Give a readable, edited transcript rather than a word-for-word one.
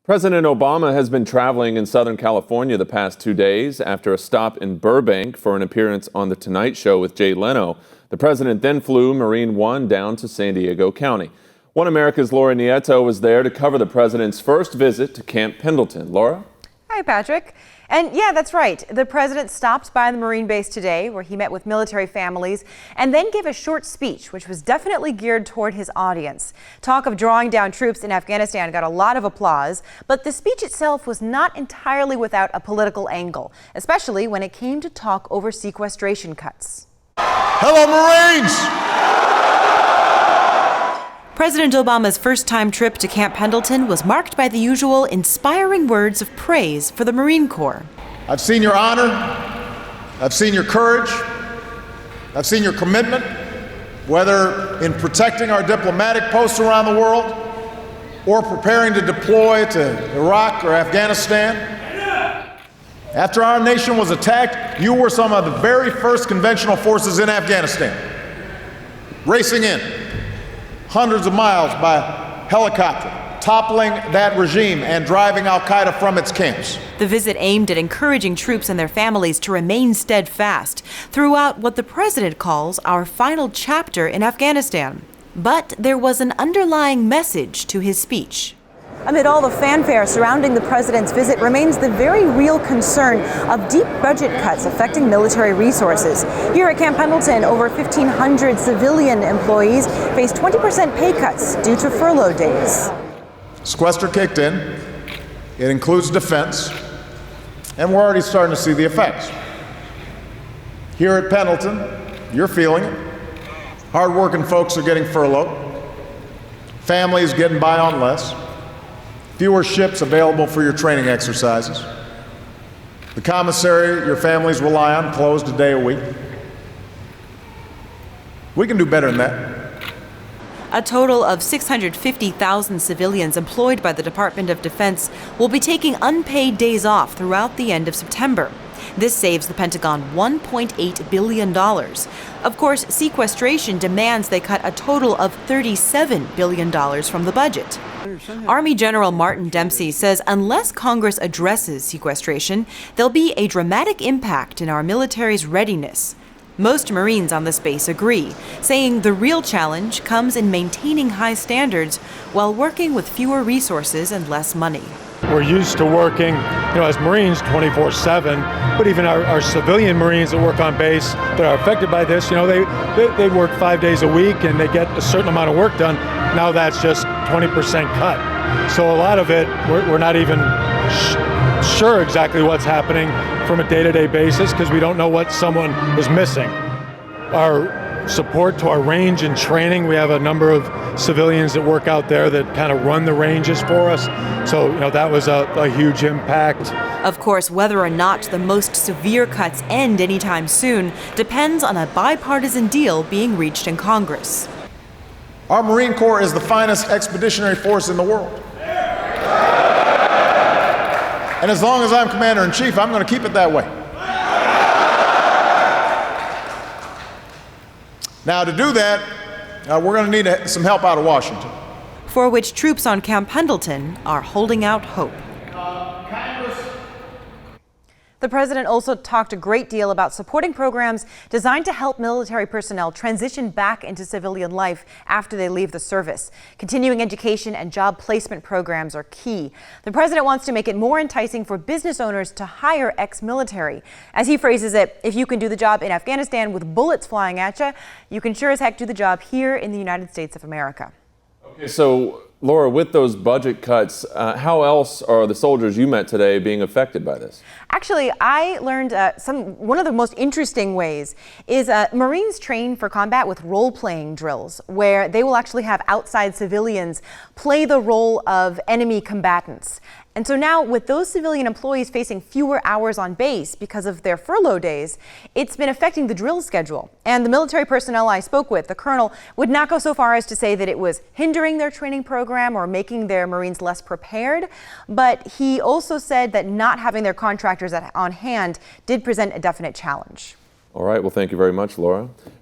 President Obama has been traveling in Southern California the past 2 days after a stop in Burbank for an appearance on The Tonight Show with Jay Leno. The president then flew Marine One down to San Diego County. One America's Laura Nieto was there to cover the president's first visit to Camp Pendleton. Laura? Hi, Patrick. And yeah, that's right. The president stopped by the Marine base today where he met with military families and then gave a short speech, which was definitely geared toward his audience. Talk of drawing down troops in Afghanistan got a lot of applause, but the speech itself was not entirely without a political angle, especially when it came to talk over sequestration cuts. Hello, Marines! President Obama's first-time trip to Camp Pendleton was marked by the usual inspiring words of praise for the Marine Corps. I've seen your honor, I've seen your courage, I've seen your commitment, whether in protecting our diplomatic posts around the world or preparing to deploy to Iraq or Afghanistan. After our nation was attacked, you were some of the very first conventional forces in Afghanistan, racing in hundreds of miles by helicopter, toppling that regime and driving al-Qaeda from its camps. The visit aimed at encouraging troops and their families to remain steadfast throughout what the president calls our final chapter in Afghanistan. But there was an underlying message to his speech. Amid all the fanfare surrounding the president's visit remains the very real concern of deep budget cuts affecting military resources. Here at Camp Pendleton, over 1,500 civilian employees face 20% pay cuts due to furlough days. Sequester kicked in. It includes defense, and we're already starting to see the effects. Here at Pendleton, you're feeling it. Hard-working folks are getting furloughed. Families getting by on less. Fewer ships available for your training exercises. The commissary your families rely on closed a day a week. We can do better than that. A total of 650,000 civilians employed by the Department of Defense will be taking unpaid days off throughout the end of September. This saves the Pentagon $1.8 billion. Of course, sequestration demands they cut a total of $37 billion from the budget. Army General Martin Dempsey says unless Congress addresses sequestration, there'll be a dramatic impact in our military's readiness. Most Marines on this base agree, saying the real challenge comes in maintaining high standards while working with fewer resources and less money. We're used to working, as Marines 24/7, but even our civilian Marines that work on base that are affected by this, they work 5 days a week and they get a certain amount of work done. Now that's just 20% cut. So a lot of it, we're not even sure exactly what's happening from a day-to-day basis because we don't know what someone is missing. Our support to our range and training, we have a number of civilians that work out there that kind of run the ranges for us. So, that was a huge impact. Of course, whether or not the most severe cuts end anytime soon depends on a bipartisan deal being reached in Congress. Our Marine Corps is the finest expeditionary force in the world. And as long as I'm Commander-in-Chief, I'm going to keep it that way. Now, to do that, we're going to need some help out of Washington. For which troops on Camp Pendleton are holding out hope. The president also talked a great deal about supporting programs designed to help military personnel transition back into civilian life after they leave the service. Continuing education and job placement programs are key. The president wants to make it more enticing for business owners to hire ex-military. As he phrases it, if you can do the job in Afghanistan with bullets flying at you, you can sure as heck do the job here in the United States of America. Okay, so Laura, with those budget cuts, how else are the soldiers you met today being affected by this? Actually, I learned one of the most interesting ways is Marines train for combat with role-playing drills, where they will actually have outside civilians play the role of enemy combatants. And so now with those civilian employees facing fewer hours on base because of their furlough days, it's been affecting the drill schedule. And the military personnel I spoke with, the colonel, would not go so far as to say that it was hindering their training program or making their Marines less prepared. But he also said that not having their contractors on hand did present a definite challenge. All right. Well, thank you very much, Laura.